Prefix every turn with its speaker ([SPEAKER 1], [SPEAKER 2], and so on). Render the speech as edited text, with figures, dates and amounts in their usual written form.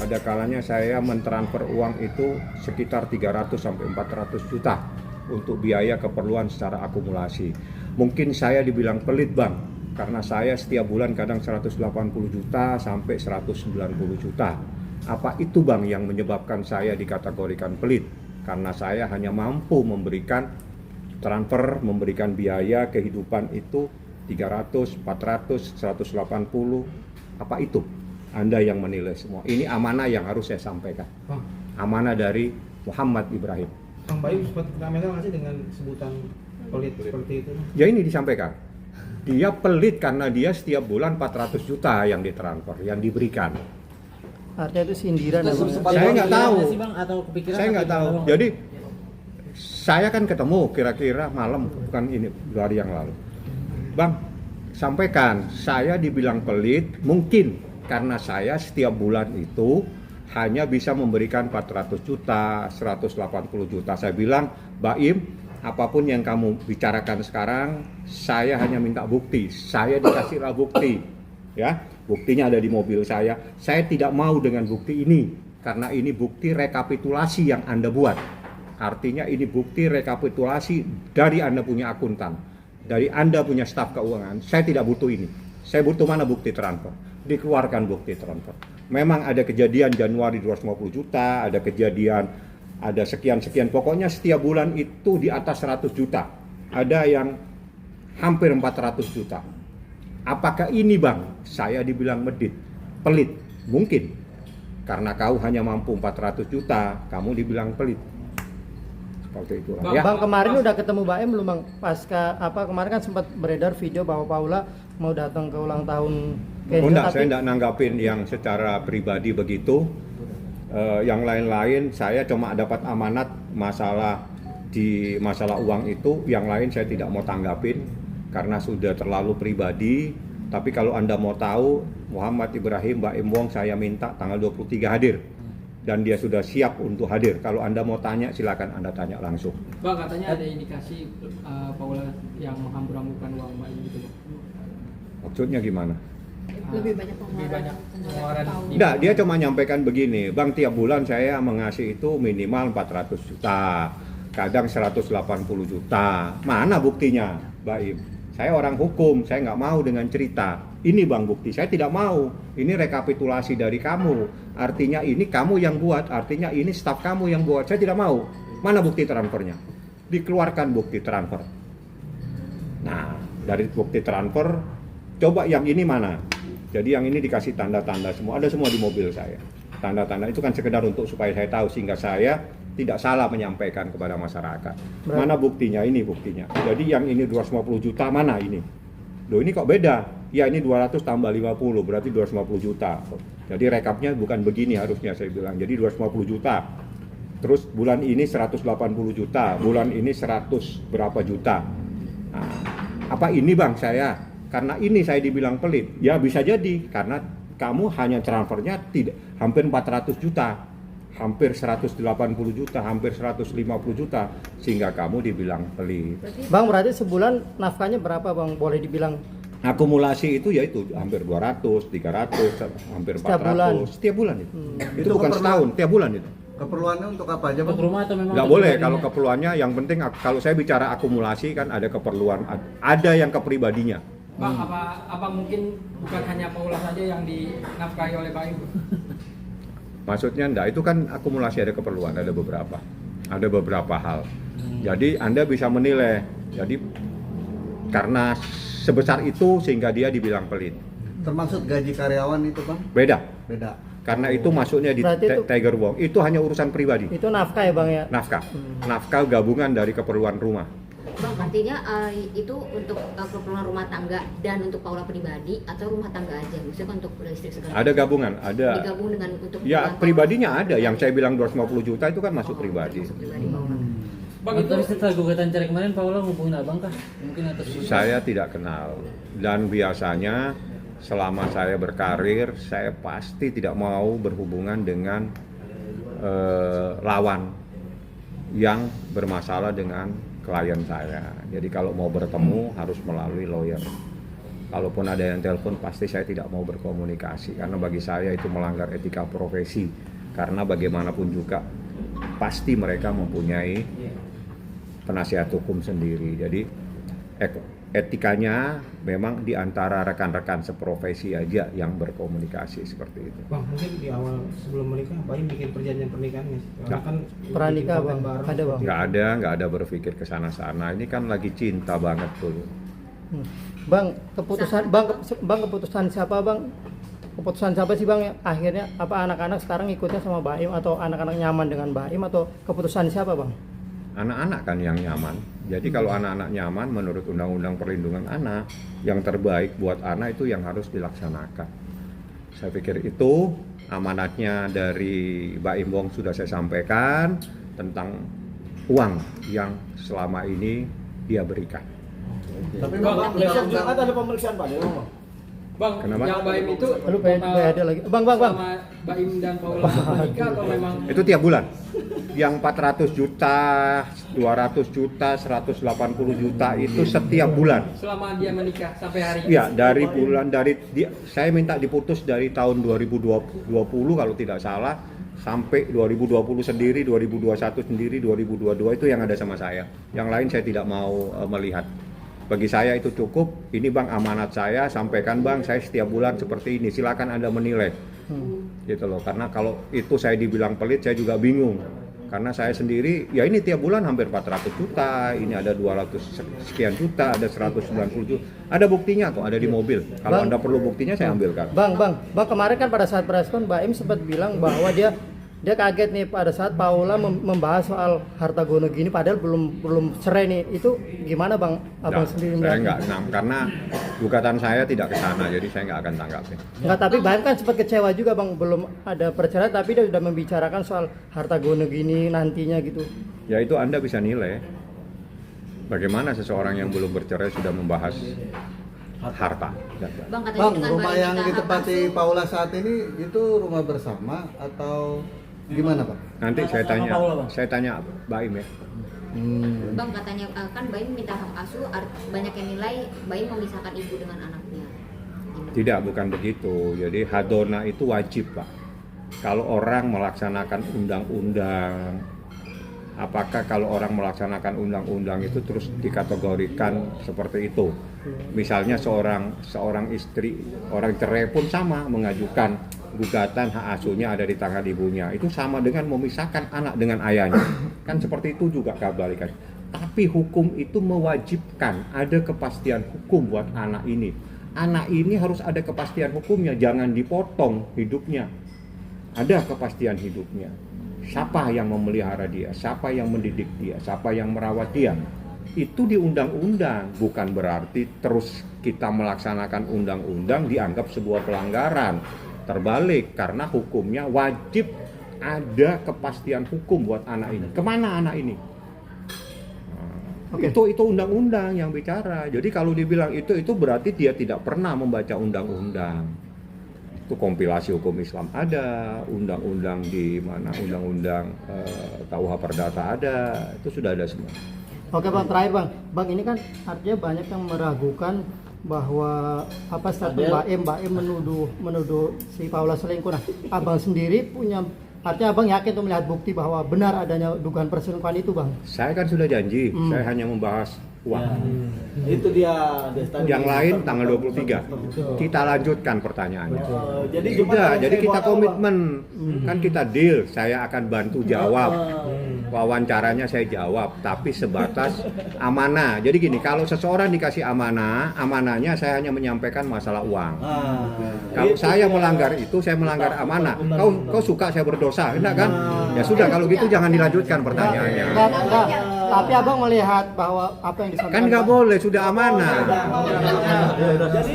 [SPEAKER 1] ada kalanya saya mentransfer uang itu sekitar 300 sampai 400 juta untuk biaya keperluan secara akumulasi. Mungkin saya dibilang pelit bang, karena saya setiap bulan kadang 180 juta sampai 190 juta. Apa itu bang yang menyebabkan saya dikategorikan pelit? Karena saya hanya mampu memberikan transfer, memberikan biaya kehidupan itu 300, 400, 180. Apa itu? Anda yang menilai semua. Ini amanah yang harus saya sampaikan.
[SPEAKER 2] Bang,
[SPEAKER 1] Amanah dari Muhammad Ibrahim.
[SPEAKER 2] Bang Bayu sempat kena megang nggak sih dengan sebutan pelit seperti itu?
[SPEAKER 1] Ya ini disampaikan. Dia pelit karena dia setiap bulan 400 juta yang ditransfer, yang diberikan.
[SPEAKER 3] Artinya itu sindiran ya, Bang?
[SPEAKER 1] Saya nggak tahu.
[SPEAKER 4] Saya
[SPEAKER 1] Saya nggak tahu. Jadi saya kan ketemu kira-kira malam, bukan ini 2 hari yang lalu. Bang, sampaikan saya dibilang pelit mungkin karena saya setiap bulan itu hanya bisa memberikan 400 juta, 180 juta. Saya bilang, Baim, apapun yang kamu bicarakan sekarang, saya hanya minta bukti. Saya dikasihlah bukti. Ya, buktinya ada di mobil saya. Saya tidak mau dengan bukti ini karena ini bukti rekapitulasi yang Anda buat. Artinya ini bukti rekapitulasi dari Anda punya akuntan, dari Anda punya staf keuangan. Saya tidak butuh ini. Saya butuh mana bukti transfer? Dikeluarkan bukti transfer. Memang ada kejadian Januari 250 juta, ada kejadian ada sekian-sekian. Pokoknya setiap bulan itu di atas 100 juta. Ada yang hampir 400 juta. Apakah ini bang? Saya dibilang medit, pelit. Mungkin. Karena kau hanya mampu 400 juta, kamu dibilang pelit. Seperti itu.
[SPEAKER 3] Bang,
[SPEAKER 1] Ya.
[SPEAKER 3] Bang, kemarin udah ketemu Baim belum Bang? Kemarin kan sempat beredar video bahwa Paula mau datang ke ulang tahun
[SPEAKER 1] Enggak, saya enggak nanggapin yang secara pribadi begitu. Yang lain-lain saya cuma dapat amanat masalah uang itu. Yang lain saya tidak mau tanggapin karena sudah terlalu pribadi. Tapi kalau Anda mau tahu, Muhammad Ibrahim Baim Wong saya minta tanggal 23 hadir. Dan dia sudah siap untuk hadir. Kalau Anda mau tanya, silakan Anda tanya langsung.
[SPEAKER 4] Bang, katanya ada indikasi Paula yang menghambur-hamburkan uang Mbak gitu, Bang.
[SPEAKER 1] Maksudnya gimana?
[SPEAKER 5] Lebih banyak pengeluaran.
[SPEAKER 1] Enggak, dia cuma nyampaikan begini, Bang, tiap bulan saya mengasih itu minimal 400 juta, kadang 180 juta. Mana buktinya, Baim? Saya orang hukum, saya nggak mau dengan cerita. Ini bang bukti, saya tidak mau. Ini rekapitulasi dari kamu. Artinya ini kamu yang buat, artinya ini staf kamu yang buat. Saya tidak mau. Mana bukti transfernya? Dikeluarkan bukti transfer. Nah, dari bukti transfer, coba yang ini mana? Jadi yang ini dikasih tanda-tanda semua, ada semua di mobil saya. Tanda-tanda itu kan sekedar untuk supaya saya tahu, sehingga saya tidak salah menyampaikan kepada masyarakat. Mana buktinya? Ini buktinya. Jadi yang ini 250 juta, mana ini? Loh ini kok beda? Ya ini 200 tambah 50, berarti 250 juta. Jadi rekapnya bukan begini harusnya saya bilang. Jadi 250 juta. Terus bulan ini 180 juta, bulan ini 100 berapa juta. Nah, apa ini bang saya? Karena ini saya dibilang pelit. Ya bisa jadi, karena kamu hanya transfernya tidak hampir 400 juta. Hampir 180 juta, hampir 150 juta, sehingga kamu dibilang pelit.
[SPEAKER 3] Bang, berarti sebulan nafkahnya berapa Bang? Boleh dibilang
[SPEAKER 1] Akumulasi itu yaitu hampir 200, 300, hampir 400
[SPEAKER 3] Setiap bulan?
[SPEAKER 1] Setiap bulan itu. Itu
[SPEAKER 6] Itu
[SPEAKER 1] bukan setahun, tiap bulan itu.
[SPEAKER 6] Keperluannya untuk apa aja
[SPEAKER 4] Untuk
[SPEAKER 6] bang?
[SPEAKER 4] rumah atau memang
[SPEAKER 1] Nggak
[SPEAKER 4] untuk
[SPEAKER 1] boleh
[SPEAKER 4] pribadinya?
[SPEAKER 1] kalau keperluannya, yang penting kalau saya bicara akumulasi kan ada keperluan, ada yang kepribadinya.
[SPEAKER 4] Bang, apa mungkin bukan hanya Paula saja yang dinafkahi oleh Baim?
[SPEAKER 1] Maksudnya enggak, itu kan akumulasi, ada keperluan, ada beberapa hal. Jadi Anda bisa menilai. Jadi karena sebesar itu sehingga dia dibilang pelit.
[SPEAKER 6] Termasuk gaji karyawan itu bang?
[SPEAKER 1] Beda.
[SPEAKER 6] Beda.
[SPEAKER 1] Karena itu masuknya di
[SPEAKER 3] Berarti itu-
[SPEAKER 1] Tiger Wong. Itu hanya urusan pribadi.
[SPEAKER 3] itu nafkah ya Bang ya?
[SPEAKER 1] Nafkah. Nafkah gabungan dari keperluan rumah.
[SPEAKER 5] Bang, artinya itu untuk keperluan rumah tangga dan untuk Paula pribadi atau rumah tangga aja? Maksudnya kan untuk listrik segala
[SPEAKER 1] Ada gabungan, ada.
[SPEAKER 5] digabung dengan untuk
[SPEAKER 1] Ya,
[SPEAKER 5] keperluan
[SPEAKER 1] pribadinya
[SPEAKER 5] Paula
[SPEAKER 1] ada. Yang saya
[SPEAKER 5] pribadi.
[SPEAKER 1] bilang 250 juta itu kan masuk
[SPEAKER 5] Oh,
[SPEAKER 1] pribadi.
[SPEAKER 5] masuk pribadi Paula.
[SPEAKER 4] Bang, itu setelah gugatan cerai kemarin Paula ngubungin abang kah? Mungkin atas
[SPEAKER 1] Saya tidak kenal. Dan biasanya selama saya berkarir, saya pasti tidak mau berhubungan dengan lawan yang bermasalah dengan klien saya. Jadi kalau mau bertemu harus melalui lawyer. Kalaupun ada yang telepon, pasti saya tidak mau berkomunikasi karena bagi saya itu melanggar etika profesi. Karena bagaimanapun juga pasti mereka mempunyai penasihat hukum sendiri. Jadi etikanya memang di antara rekan-rekan seprofesi aja yang berkomunikasi seperti itu.
[SPEAKER 2] Bang, mungkin di awal sebelum menikah, Baim bikin perjanjian pernikahan nggak sih? Karena
[SPEAKER 1] Nggak.
[SPEAKER 2] kan
[SPEAKER 3] Pranikah,
[SPEAKER 2] bikin
[SPEAKER 3] Bang.
[SPEAKER 2] bareng.
[SPEAKER 3] Ada, Bang.
[SPEAKER 1] Nggak ada berpikir ke sana-sana. Ini kan lagi cinta banget tuh.
[SPEAKER 3] Bang, keputusan siapa Bang? Keputusan siapa sih Bang? Akhirnya apa anak-anak sekarang ikutnya sama Baim atau anak-anak nyaman dengan Baim atau keputusan siapa Bang?
[SPEAKER 1] Anak-anak kan yang nyaman. Jadi kalau anak-anak nyaman menurut Undang-Undang Perlindungan Anak, yang terbaik buat anak itu yang harus dilaksanakan. Saya pikir itu amanatnya dari Baim Wong sudah saya sampaikan tentang uang yang selama ini dia berikan.
[SPEAKER 6] Tapi
[SPEAKER 5] Bang,
[SPEAKER 6] Bang,
[SPEAKER 5] besok
[SPEAKER 6] kan ada pemeriksaan Pak Dewa, Bang.
[SPEAKER 4] Bang,
[SPEAKER 1] Kenapa?
[SPEAKER 4] yang Baim itu
[SPEAKER 3] Lu ada lagi. Bang.
[SPEAKER 4] sama Baim dan Paula menikah atau memang
[SPEAKER 1] Itu tiap bulan. Yang 400 juta, 200 juta, 180 juta itu setiap bulan.
[SPEAKER 4] selama dia menikah sampai hari ini?
[SPEAKER 1] Ya, saya minta diputus dari tahun 2020 kalau tidak salah sampai 2020 sendiri, 2021 sendiri, 2022 itu yang ada sama saya. Yang lain saya tidak mau melihat. Bagi saya itu cukup. Ini Bang amanat saya, sampaikan Bang, saya setiap bulan seperti ini. Silakan Anda menilai. Gitu loh. Karena kalau itu saya dibilang pelit, saya juga bingung. Karena saya sendiri, ya ini tiap bulan hampir 400 juta, ini ada 200 sekian juta, ada 190 juta. Ada buktinya kok, ada di mobil. Kalau
[SPEAKER 3] Bang.
[SPEAKER 1] Anda perlu buktinya, saya ambilkan.
[SPEAKER 3] Bang, kemarin kan pada saat preskon Baim sempat bilang bahwa dia kaget nih pada saat Paula membahas soal harta gono gini padahal belum cerai nih. Itu gimana Bang? Abang
[SPEAKER 1] Nah,
[SPEAKER 3] sendiri
[SPEAKER 1] saya
[SPEAKER 3] melihat?
[SPEAKER 1] nggak, karena gugatan saya tidak ke sana, jadi saya nggak akan tanggapi.
[SPEAKER 3] Enggak, tapi Baim kan sempat kecewa juga Bang, belum ada perceraian tapi dia sudah membicarakan soal harta gono gini nantinya gitu.
[SPEAKER 1] Ya itu Anda bisa nilai. Bagaimana seseorang yang belum bercerai sudah membahas harta.
[SPEAKER 5] Bang, katanya
[SPEAKER 6] Bang,
[SPEAKER 5] dengan
[SPEAKER 6] rumah
[SPEAKER 5] Baim
[SPEAKER 6] yang
[SPEAKER 5] minta hak
[SPEAKER 6] ditempati
[SPEAKER 5] asuh.
[SPEAKER 6] Paula saat ini itu rumah bersama atau gimana, Pak?
[SPEAKER 1] Nanti saya tanya Baim ya.
[SPEAKER 5] Bang, katanya kan Baim minta hak asuh, banyak yang nilai Baim memisahkan ibu dengan anaknya. Gimana?
[SPEAKER 1] Tidak, bukan begitu. Jadi hadona itu wajib, Pak. Kalau orang melaksanakan undang-undang, apakah kalau orang melaksanakan undang-undang itu terus dikategorikan seperti itu? Misalnya seorang istri, orang cerai pun sama mengajukan gugatan hak asuhnya ada di tangan ibunya. Itu sama dengan memisahkan anak dengan ayahnya. Kan seperti itu juga kebalikan. Tapi hukum itu mewajibkan ada kepastian hukum buat anak ini. Anak ini harus ada kepastian hukumnya, jangan dipotong hidupnya. Ada kepastian hidupnya. Siapa yang memelihara dia, siapa yang mendidik dia, siapa yang merawat dia. Itu di undang-undang, bukan berarti terus kita melaksanakan undang-undang dianggap sebuah pelanggaran. Terbalik, karena hukumnya wajib ada kepastian hukum buat anak ini. Kemana anak ini?
[SPEAKER 3] Oke.
[SPEAKER 1] Itu undang-undang yang bicara. Jadi kalau dibilang itu berarti dia tidak pernah membaca undang-undang. Itu kompilasi hukum Islam ada, undang-undang di mana, undang-undang KUH Perdata ada, itu sudah ada semua.
[SPEAKER 3] Oke Bang, terakhir Bang ini kan artinya banyak yang meragukan bahwa apa statement Baim menuduh si Paula selingkuh. Nah, Abang sendiri punya, artinya Abang yakin untuk melihat bukti bahwa benar adanya dugaan perselingkuhan itu Bang?
[SPEAKER 1] Saya kan sudah janji, saya hanya membahas uang.
[SPEAKER 7] Itu dia
[SPEAKER 1] Yang lain tanggal 23. Kita lanjutkan pertanyaannya.
[SPEAKER 7] jadi
[SPEAKER 1] Sudah, jadi kita komitmen. Kan kita deal, saya akan bantu jawab. Wawancaranya saya jawab, tapi sebatas amanah. Jadi gini, kalau seseorang dikasih amanah, amanahnya saya hanya menyampaikan masalah uang. Kalau saya melanggar itu, saya melanggar amanah. Kau suka saya berdosa, enggak kan? Ya sudah, kalau gitu jangan dilanjutkan pertanyaannya.
[SPEAKER 3] Enggak. Tapi Abang melihat bahwa apa yang disampaikan
[SPEAKER 1] Kan nggak boleh, sudah amanah.
[SPEAKER 7] Jadi